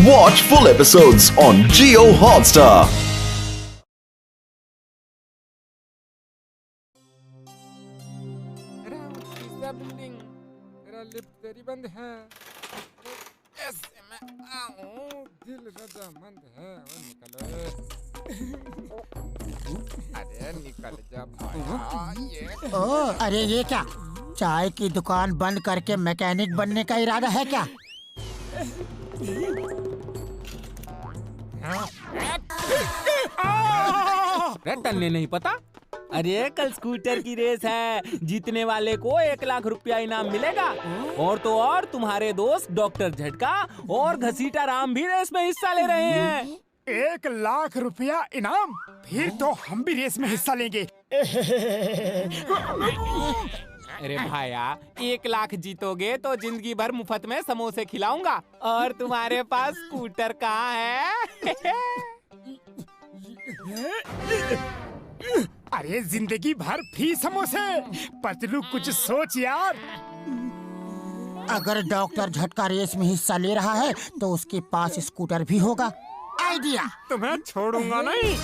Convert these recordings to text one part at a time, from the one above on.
Watch full episodes on Jio Hotstar. Building मेरा lift तेरी बंद है। ऐसे मैं आऊं, दिल रजामंद है। निकलो अरे निकल जा भाया ये। अरे ये क्या, चाय की दुकान बंद करके मैकेनिक बनने का इरादा है क्या? टलने नहीं पता। अरे कल स्कूटर की रेस है, जीतने वाले को 1 लाख रुपया इनाम मिलेगा। और तो और तुम्हारे दोस्त डॉक्टर झटका और घसीटा राम भी रेस में हिस्सा ले रहे हैं। 1 लाख रुपया इनाम? फिर तो हम भी रेस में हिस्सा लेंगे। अरे भाया, 1 लाख जीतोगे तो जिंदगी भर मुफ्त में समोसे खिलाऊंगा। और तुम्हारे पास स्कूटर कहाँ है? अरे जिंदगी भर फ्री समोसे। पतलू कुछ सोच यार। अगर डॉक्टर झटका रेस में हिस्सा ले रहा है तो उसके पास स्कूटर भी होगा। आइडिया। तुम्हें छोड़ूंगा नहीं।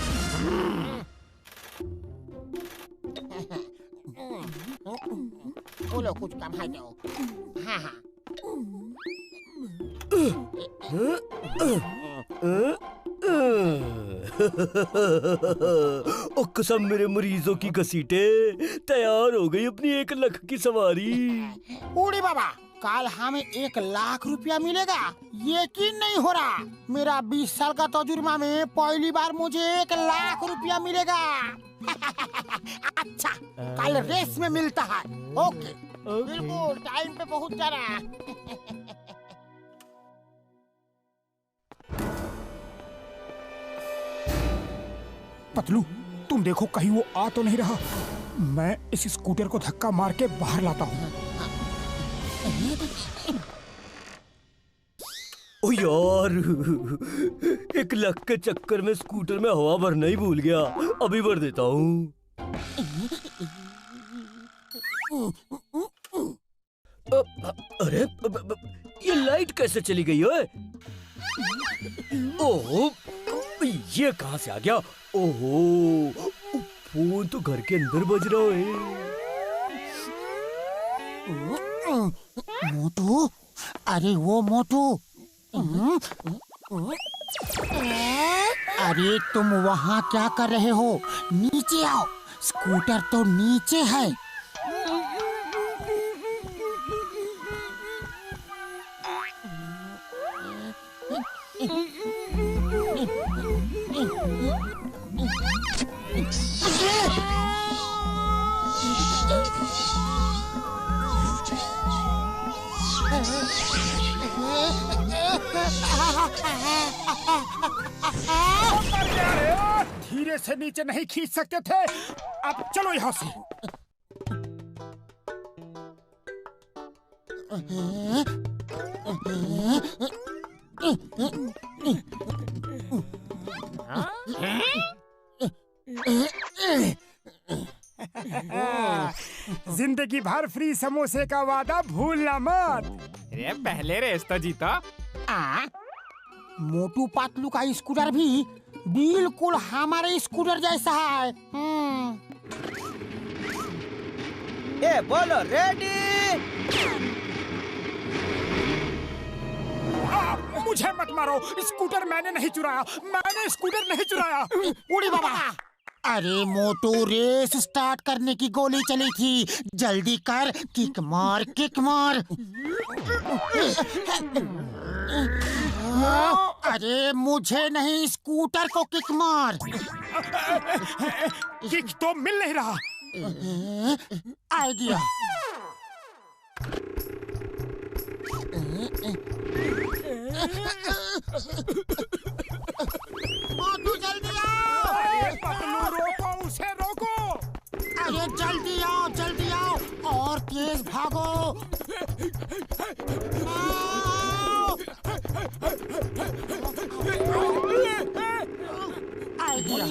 बोलो कुछ कम है जाओ। हाँ हाँ। ओ कसम मेरे मरीजों की घसीटे, तैयार हो गई अपनी 1 लाख की सवारी। उड़ी बाबा, कल हमें 1 लाख रुपया मिलेगा, यकीन नहीं हो रहा। मेरा 20 साल का तजुर्बा में पहली बार मुझे 1 लाख रुपया मिलेगा। अच्छा, कल रेस में मिलता है। ओके, बिल्कुल टाइम पे पहुंच जाना। पतलू तुम देखो कहीं वो आ तो नहीं रहा। मैं इस स्कूटर को धक्का मार के बाहर लाता हूँ। ओ यार, 1 लाख के चक्कर में स्कूटर में हवा भरना ही भूल गया। अभी भर देता हूँ। अरे ये लाइट कैसे चली गई है? ओह, ये कहाँ से आ गया? ओहो, फोन तो घर के अंदर बज रहा है। मोटू, अरे वो मोटू। अरे तुम वहाँ क्या कर रहे हो? नीचे आओ, स्कूटर तो नीचे है। धीरे से नीचे नहीं खींच सकते थे? अब चलो यहाँ से। जिंदगी भर फ्री समोसे का वादा भूलना मत। अरे पहले रेस तो जीता। मोटू पतलू का स्कूटर भी बिल्कुल हमारे स्कूटर जैसा है। ए बोलो रेडी। मुझे मत मारो, स्कूटर मैंने नहीं चुराया। मैंने स्कूटर नहीं चुराया। उड़ी बाबा। अरे मोटू, रेस स्टार्ट करने की गोली चली थी, जल्दी कर, किक मार किक मार। अरे मुझे नहीं, स्कूटर को किक मार। किक तो मिल नहीं रहा। आइडिया। मोटू जल्दी आओ। पतलू रोको उसे, रोको। अरे जल्दी आओ, जल्दी आओ, और तेज भागो। आइडिया।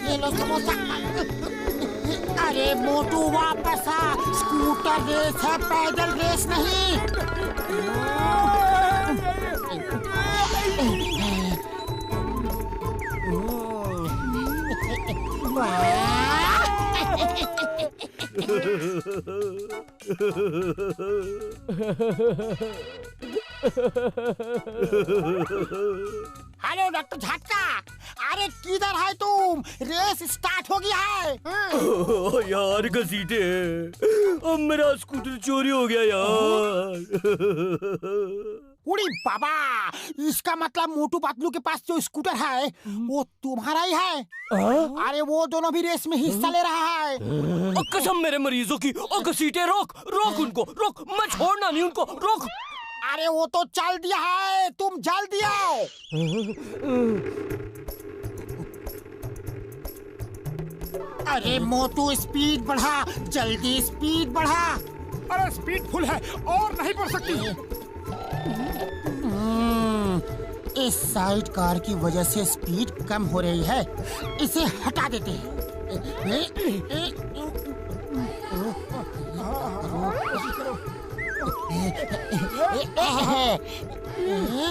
ये लो समोसा। अरे मोटू वापस आ, स्कूटर रेस है, पैदल रेस नहीं। हेलो डॉक्टर झटका, अरे किधर है तुम? रेस स्टार्ट हो गया है। ओह यार घसीटे, अब मेरा स्कूटर चोरी हो गया यार। उड़ी बाबा, इसका मतलब मोटू पतलू के पास जो स्कूटर है वो तुम्हारा ही है। अरे वो दोनों भी रेस में हिस्सा ले रहा है। ओ कसम मेरे मरीजों की। ओ घसीटे रोक रोक उनको, रोक, मैं छोड़ना नहीं उनको, रोक। अरे वो तो चल दिया है, तुम जल्दी आओ। अरे मोटू स्पीड बढ़ा, जल्दी स्पीड बढ़ा। अरे स्पीड फुल है और नहीं बढ़ सकती। इस साइड कार की वजह से स्पीड कम हो रही है, इसे हटा देते हैं।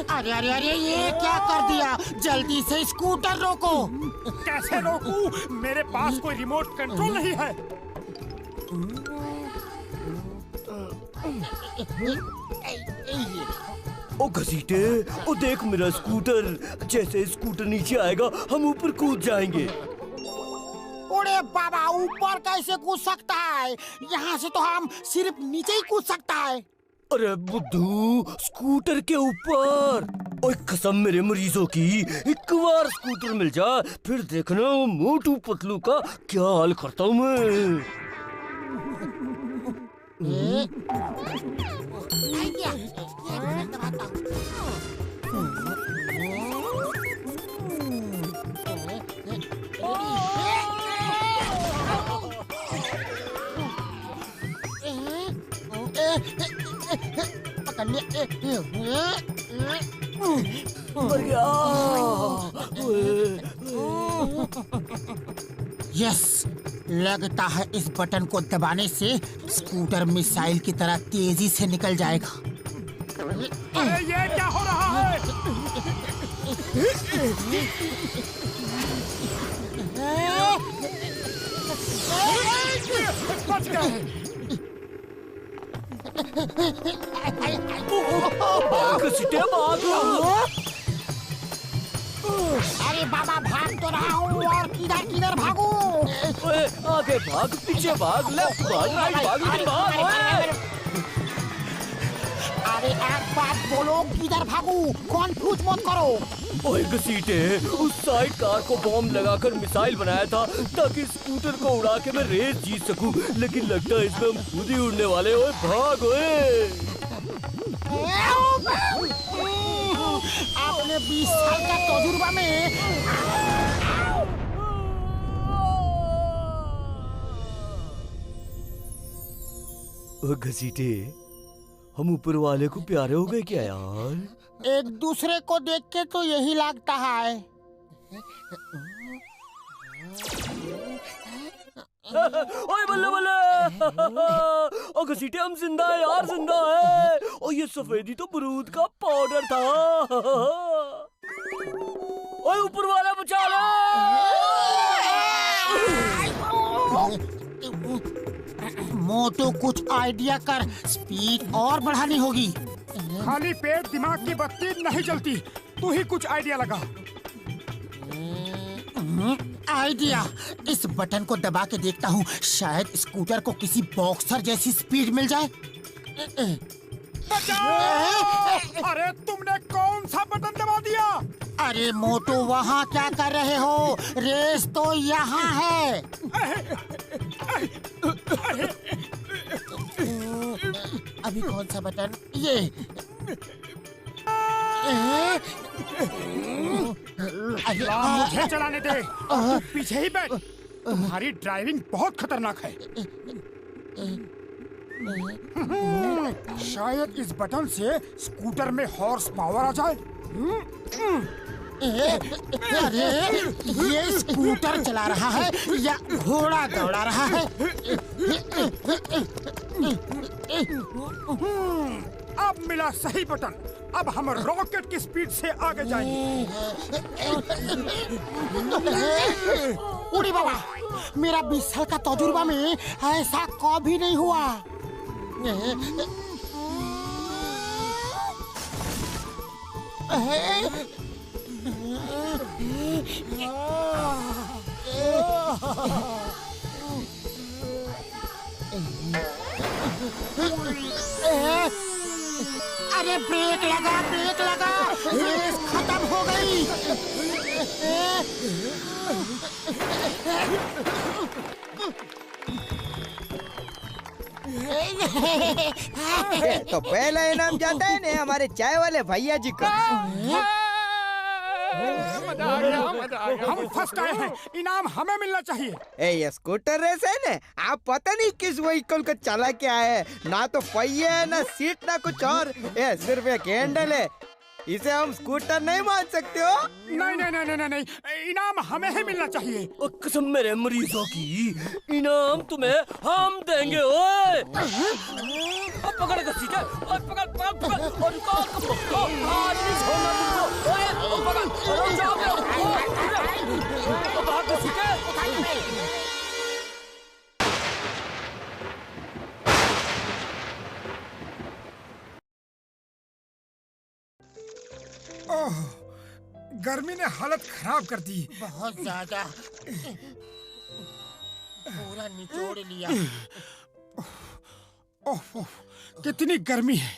अरे अरे अरे, ये क्या कर दिया? जल्दी से स्कूटर रोको। कैसे रोकूं? मेरे पास कोई रिमोट कंट्रोल नहीं है। ओ घसीटे, ओ देख मेरा स्कूटर। जैसे स्कूटर नीचे आएगा हम ऊपर कूद जाएंगे। अरे बाबा, ऊपर कैसे कूद सकता है? यहाँ से तो हम सिर्फ नीचे ही कूद सकता है। अरे बुद्धू, स्कूटर के ऊपर। ओए कसम मेरे मरीजों की, एक बार स्कूटर मिल जाए फिर देखना वो मोटू पतलू का क्या हाल करता हूँ मैं। मर गया। यस, लगता है इस बटन को दबाने से स्कूटर मिसाइल की तरह तेजी से निकल जाएगा। अरे ये क्या हो रहा है? बच गए। घसीटे भाग। अरे बाबा, भाग तो रहा हूँ, और किधर किधर भागूं? ओए आगे भाग, पीछे भाग, लेफ्ट भाग, राइट भाग, लेकिन भाग। ओए अरे एक बात बोलो, किधर भागूं? कन्फ्यूज मत करो। ओए घसीटे, उस साइड कार को बॉम्ब लगाकर मिसाइल बनाया था ताकि स्कूटर को उड़ा के मैं रेस जीत सकूं, लेकिन लगता है इसमें हम खुद ही उड़ने वाले। ओए भाग। ओए आपने 20 साल का तजुर्बा में घसीटे, हम ऊपर वाले को प्यारे हो गए क्या यार? एक दूसरे को देख के तो यही लगता है। ओए बल्ले बल्ले। ओ घसीटे, हम जिंदा है यार, जिंदा है। और ये सफेदी तो बरूद का पाउडर था। ओए ऊपर वाला बचा लो। मोटू, कुछ आइडिया कर, स्पीड और बढ़ानी होगी। खाली पेट दिमाग की बत्ती नहीं जलती, तू ही कुछ आइडिया लगा। आइडिया, इस बटन को दबा के देखता हूँ, शायद स्कूटर को किसी बॉक्सर जैसी स्पीड मिल जाए। अरे तुमने कौन सा बटन दबा दिया? अरे मोटू, वहाँ क्या कर रहे हो? रेस तो यहाँ है। अभी कौन सा बटन? ये। मुझे चलाने दे, तू पीछे ही बैठ। तुम्हारी ड्राइविंग बहुत खतरनाक है। शायद इस बटन से स्कूटर में हॉर्स पावर आ जाए। अरे ये स्कूटर चला रहा है या घोड़ा दौड़ा रहा है? अब मिला सही बटन। अब हम रॉकेट की स्पीड से आगे जाएंगे। उड़ी बाबा, मेरा 20 साल का तजुर्बा में ऐसा कभी नहीं हुआ। अरे ब्रेक लगा, ब्रेक लगा, रेस खत्म हो गई। तो पहला इनाम जाता है ना हमारे चाय वाले भैया जी को। हम फर्स्ट आए हैं, इनाम हमें मिलना चाहिए। ये स्कूटर रेस है ना, आप पता नहीं किस व्हीकल को चला के आए हैं। ना तो पहिए है, ना सीट, ना कुछ और। ये सिर्फ एक हैंडल है, इसे हम स्कूटर नहीं मान सकते हो। नहीं नहीं नहीं नहीं नहीं, इनाम हमें ही मिलना चाहिए। और कसम मेरे मरीजों की, इनाम तुम्हें हम देंगे। ओए अब पकड़ घसीटे, और पकड़ पकड़ पकड़, और रुको आज नहीं छोड़ना तुमको। ओए पकड़, और जाओ बाहर घसीटे। ओह, गर्मी ने हालत खराब कर दी। बहुत ज्यादा, पूरा निचोड़ लिया। ओह, कितनी गर्मी है।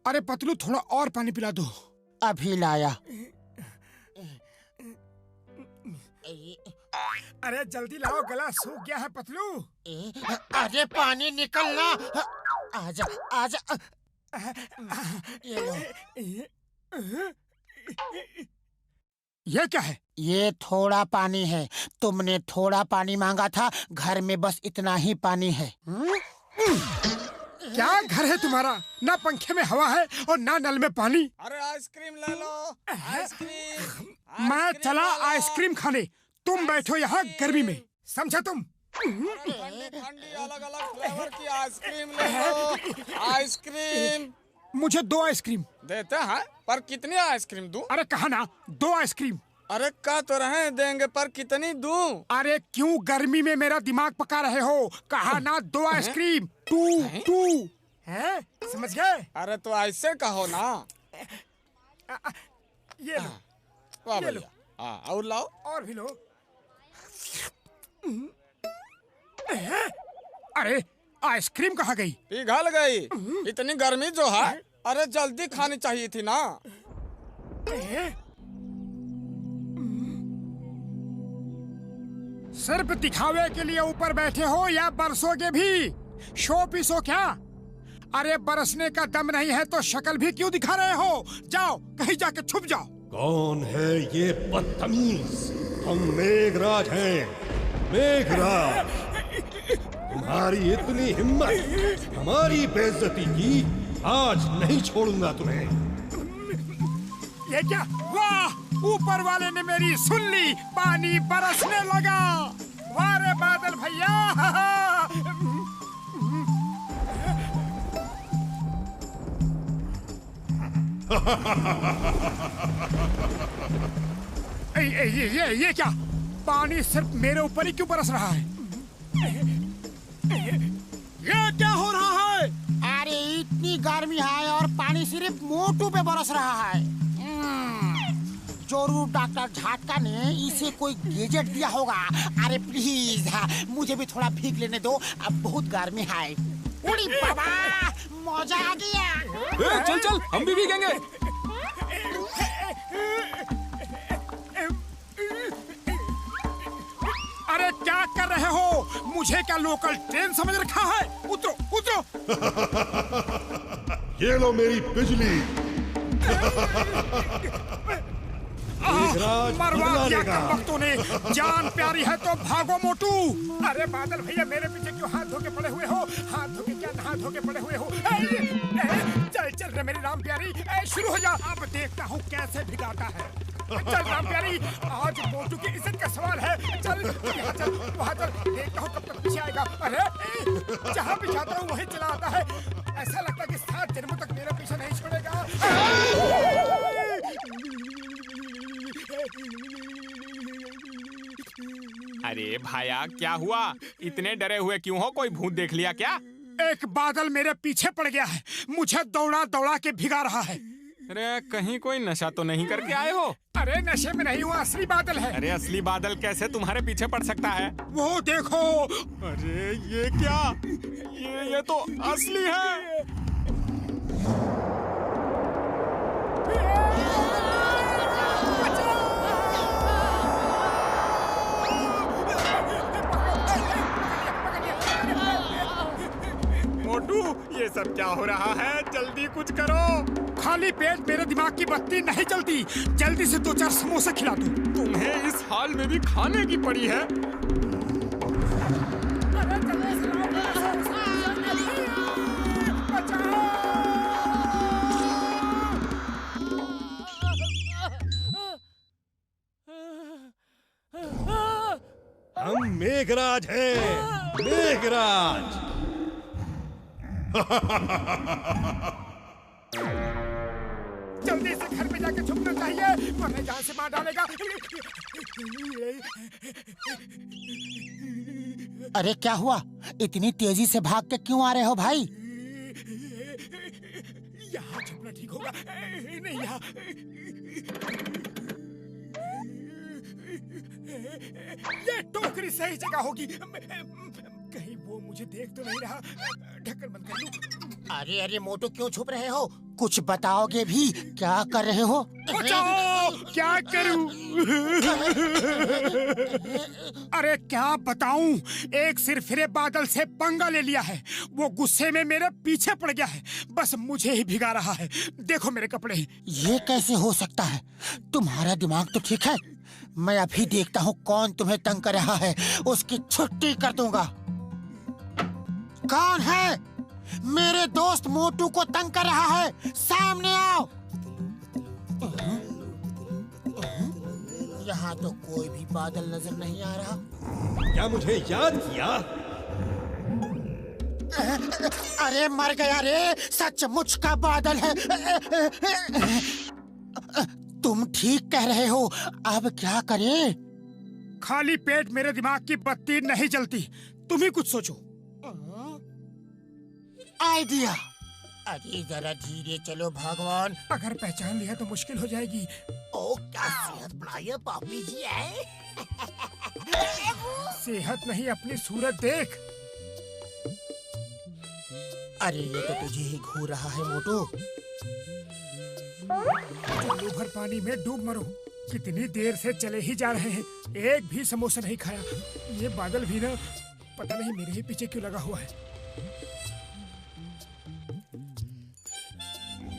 अरे पतलू, थोड़ा और पानी पिला दो। अभी लाया। अरे जल्दी लाओ, गला सूख गया है पतलू। अरे पानी निकलना। आजा आजा, ये लो। ये क्या है? ये थोड़ा पानी है। तुमने थोड़ा पानी मांगा था, घर में बस इतना ही पानी है। क्या घर है तुम्हारा? ना पंखे में हवा है और ना नल में पानी। अरे आइसक्रीम ले लो, आइसक्रीम। मैं चला आइसक्रीम खाने, तुम बैठो यहाँ गर्मी में, समझा तुम? ठंडी ठंडी अलग अलग फ्लेवर की आइसक्रीम ले लो। आइसक्रीम मुझे 2 आइसक्रीम। देते हैं, पर कितनी आइसक्रीम दूं? अरे कहा ना 2 आइसक्रीम। अरे कह तो रहे देंगे, पर कितनी दूं? अरे क्यों गर्मी में मेरा दिमाग पका रहे हो? कहा ना 2 आइसक्रीम। 2 है, समझ गए? अरे तो ऐसे कहो ना। ये लो, वाह ये लो। भैया, हाँ और लाओ। और भी लो। अरे आइसक्रीम कहाँ गई? पिघल गई। इतनी गर्मी जो है, अरे जल्दी खानी चाहिए थी ना। सिर्फ दिखावे के लिए ऊपर बैठे हो या बरसोगे भी? शो पीस हो क्या? अरे बरसने का दम नहीं है तो शक्ल भी क्यों दिखा रहे हो? जाओ कहीं जाके छुप जाओ। कौन है ये बदतमीज? हम मेघराज हैं, मेघराज। तुम्हारी इतनी हिम्मत हमारी बेइज्जती की, आज नहीं छोड़ूंगा तुम्हें। ये क्या? वाह, ऊपर वाले ने मेरी सुन ली, पानी बरसने लगा। वाह रे बादल भैया। ये क्या? पानी सिर्फ मेरे ऊपर ही क्यों बरस रहा है? ये क्या हो रहा है? अरे इतनी गर्मी है और पानी सिर्फ मोटू पे बरस रहा है। जरूर डॉक्टर झटका ने इसे कोई गैजेट दिया होगा। अरे प्लीज मुझे भी थोड़ा भीग लेने दो, अब बहुत गर्मी है। उड़ी बाबा, मजा आ गया। चल चल, हम भी भीगेंगे। अरे क्या कर रहे हो? मुझे क्या लोकल ट्रेन समझ रखा है? उतरो उतरो। ये लो मेरी बिजली। मरवा दिया कमबख्तों ने। जान प्यारी है तो भागो मोटू। अरे बादल भैया, मेरे पीछे क्यों हाथ धो के पड़े हुए हो? हाथ धो के क्या नहा धो के पड़े हुए हो? चल चल रे मेरी राम प्यारी, शुरू हो जा। अब देखता हूँ कैसे भिगाता है। चल राम प्यारी, आज मोटू की इज्जत का सवाल है। चल यहाँ चल, वहाँ चल, देखता हूँ कब तक पीछे आएगा। अरे जहाँ भी जाता हूँ वहीं चला आता है। ऐसा लगता है कि 7 जन्मों तक मेरा पीछा नहीं छोड़ेगा। अरे भाया, क्या हुआ? इतने डरे हुए क्यों हो? कोई भूत देख लिया क्या? एक बादल मेरे पीछे पड़ गया है, मुझे दौड़ा दौड़ा के भिगा रहा है। अरे कहीं कोई नशा तो नहीं करके आए हो? अरे नशे में नहीं हुआ, असली बादल है। अरे असली बादल कैसे तुम्हारे पीछे पड़ सकता है? वो देखो। अरे ये क्या? ये तो असली है। मोटू, ये सब क्या हो रहा है? जल्दी कुछ करो। खाली पेट मेरे दिमाग की बत्ती नहीं जलती। जल्दी से 2-4 समोसे खिला दो। तुम्हें इस हाल में भी खाने की पड़ी है? हम मेघराज हैं, मेघराज। जल्दी से घर में जाके छुपना चाहिए, वरना जान से मार डालेगा। अरे क्या हुआ? इतनी तेजी से भाग के क्यों आ रहे हो भाई? यहाँ छुपना ठीक होगा। नहीं यहाँ। ये टोकरी सही जगह होगी। कहीं वो मुझे देख तो नहीं रहा। ढक्कन बंद कर लूं। अरे अरे मोटू, क्यों छुप रहे हो? कुछ बताओगे भी? क्या कर रहे हो? बचाओ! क्या करूं? अरे क्या बताऊं? एक सिरफिरे बादल से पंगा ले लिया है। वो गुस्से में मेरे पीछे पड़ गया है, बस मुझे ही भिगा रहा है। देखो मेरे कपड़े। ये कैसे हो सकता है? तुम्हारा दिमाग तो ठीक है। मैं अभी देखता हूँ कौन तुम्हें तंग कर रहा है, उसकी छुट्टी कर दूंगा। कौन है? मेरे दोस्त मोटू को तंग कर रहा है, सामने आओ। यहाँ तो कोई भी बादल नजर नहीं आ रहा। क्या मुझे याद किया? अरे मर गया रे, सचमुच का बादल है। तुम ठीक कह रहे हो, अब क्या करें? खाली पेट मेरे दिमाग की बत्ती नहीं जलती। तुम ही कुछ सोचो। आइडिया। अरे जरा धीरे चलो भगवान। अगर पहचान लिया तो मुश्किल हो जाएगी। ओ क्या सेहत बढ़ाई है पापी जी है। सेहत नहीं, अपनी सूरत देख। अरे ये तो तुझे ही घूर रहा है मोटू। चुल्लू भर पानी में डूब मरो। कितनी देर से चले ही जा रहे हैं, एक भी समोसा नहीं खाया। ये बादल भी ना पता नहीं मेरे ही पीछे क्यों लगा हुआ है।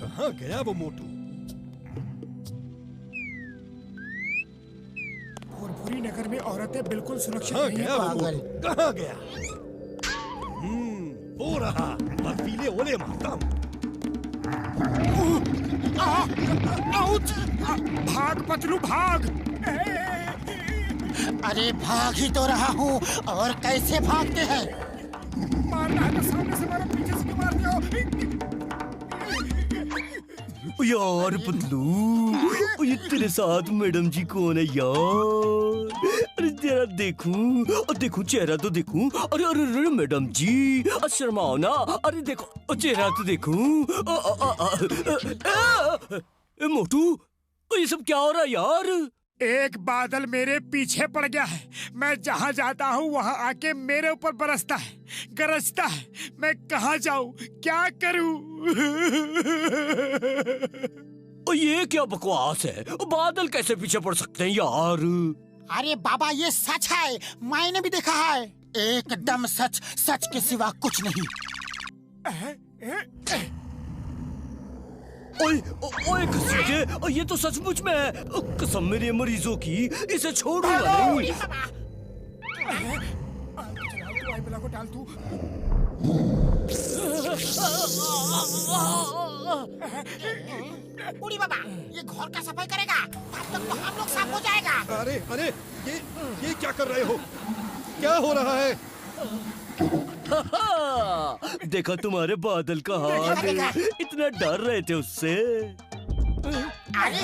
कहाँ गया वो मोटू? भोरभोरी नगर में औरतें बिल्कुल सुरक्षित कहाँ नहीं गया हैं। वो मोटू? कहाँ गया? वो रहा, बर्फीले ओले मारता हूँ। भाग पतलू भाग। अरे भाग ही तो रहा हूँ, और कैसे भागते हैं? मारना है तो सामने से मारो, पीछे से क्यों मार दिया? यार पतलू, ये तेरे साथ मैडम जी कौन है यार? अरे जरा देखूं, देखूं चेहरा तो देखूं। अरे अरे अरे मैडम जी, शर्माओ ना। अरे देखो चेहरा तो देखूं। मोटू, ये सब क्या हो रहा है यार? एक बादल मेरे पीछे पड़ गया है। मैं जहाँ जाता हूँ वहाँ आके मेरे ऊपर बरसता है, गरजता है। मैं कहाँ जाऊँ, क्या करूँ? ये क्या बकवास है? बादल कैसे पीछे पड़ सकते हैं यार? अरे बाबा ये सच है, मैंने भी देखा है। एकदम सच, सच के सिवा कुछ नहीं। ओए घसीटे, ये तो सचमुच में है। कसम मेरे मरीजों की, इसे छोड़ूंगा नहीं। को डाल तू। उड़ी बाबा, ये घर का सफाई करेगा, तब तक तो हम लोग साफ हो जाएगा। अरे अरे ये क्या कर रहे हो? क्या हो रहा है? देखा तुम्हारे बादल का हाल, इतना डर रहे थे उससे। अरे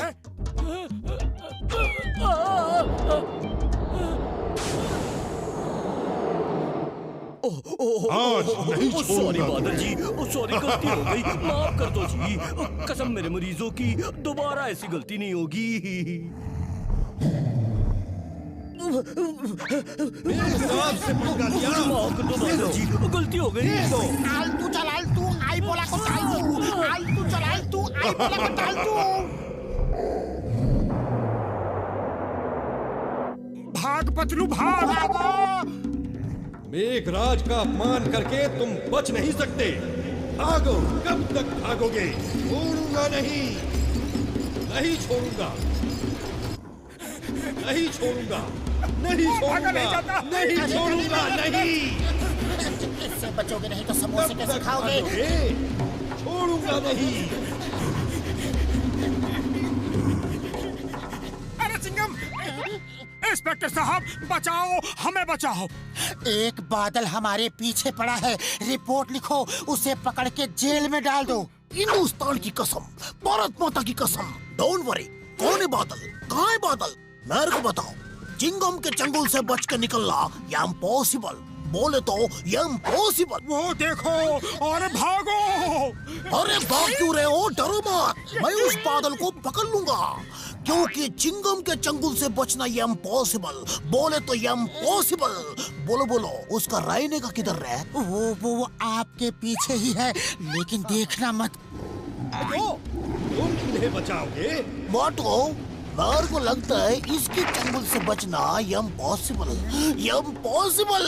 सॉरी बादल जी, सॉरी, गलती हो गई, माफ कर दो जी। कसम मेरे मरीजों की, दोबारा ऐसी गलती नहीं होगी। से पंगा लिया। माफ कर दो बादल जी, गलती हो गई। आलतू चल आलतू, आई बोला को आलतू, आलतू चल आलतू, आई बोला को आलतू। भाग पतलू भाग। मेघराज का अपमान करके तुम बच नहीं सकते। भागो, कब तक भागोगे? छोड़ूंगा नहीं, नहीं छोड़ूंगा, नहीं छोड़ूंगा, नहीं छोड़ूंगा, नहीं छोड़ूंगा, नहीं। इससे बचोगे नहीं तो समोसे कैसे खाओगे? छोड़ूंगा नहीं। अरे चिंगम, इंस्पेक्टर साहब बचाओ, हमें बचाओ। एक बादल हमारे पीछे पड़ा है, रिपोर्ट लिखो, उसे पकड़ के जेल में डाल दो। हिंदुस्तान की कसम, भारत माता की कसम, डोंट वरी। कौन है बादल? कहाँ है बादल? मेरे को बताओ। चिंगम के चंगुल से बच के निकलना ये इम्पॉसिबल, बोले तो ये इम्पॉसिबल। वो देखो और भागो। अरे भाग क्यों रहे हो? डरो मत, मैं उस बादल को पकड़ लूंगा, क्योंकि चिंगम के चंगुल से बचना ये इम्पॉसिबल, बोले तो ये इम्पॉसिबल। बोलो बोलो, उसका रहने का किधर है? वो आपके पीछे ही है, लेकिन देखना मत। तुम इन्हें बचाओगे? बाटो, मेरे को लगता है इसके चंगुल से बचना ये इम्पॉसिबल, ये इम्पॉसिबल,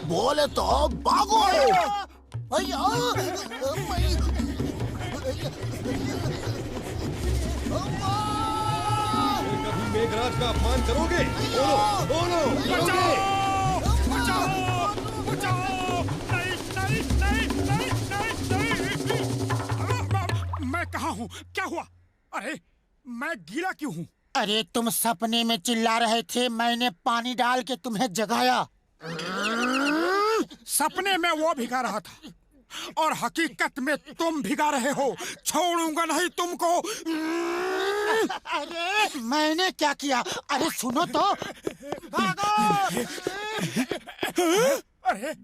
बोले तो भागो। भैया, कभी मेघराज का अपमान करोगे? बोलो, करोगे? बचाओ, बचाओ। नहीं। मैं कहाँ हूँ? क्या हुआ? अरे मैं गीला क्यों हूँ? अरे तुम सपने में चिल्ला रहे थे, मैंने पानी डाल के तुम्हें जगाया। सपने में वो भिगा रहा था और हकीकत में तुम भिगा रहे हो। छोड़ूंगा नहीं तुमको। अरे मैंने क्या किया? अरे सुनो तो। भागो। अरे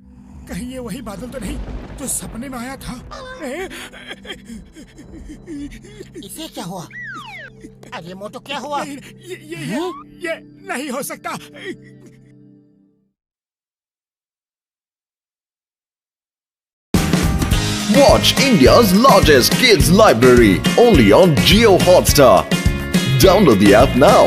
कहीं ये वही बादल तो नहीं जो सपने में आया था? इसे क्या हुआ? अरे मोटो क्या हुआ? ये नहीं हो सकता। Watch India's largest kids library only on Jio Hotstar. Download the app now.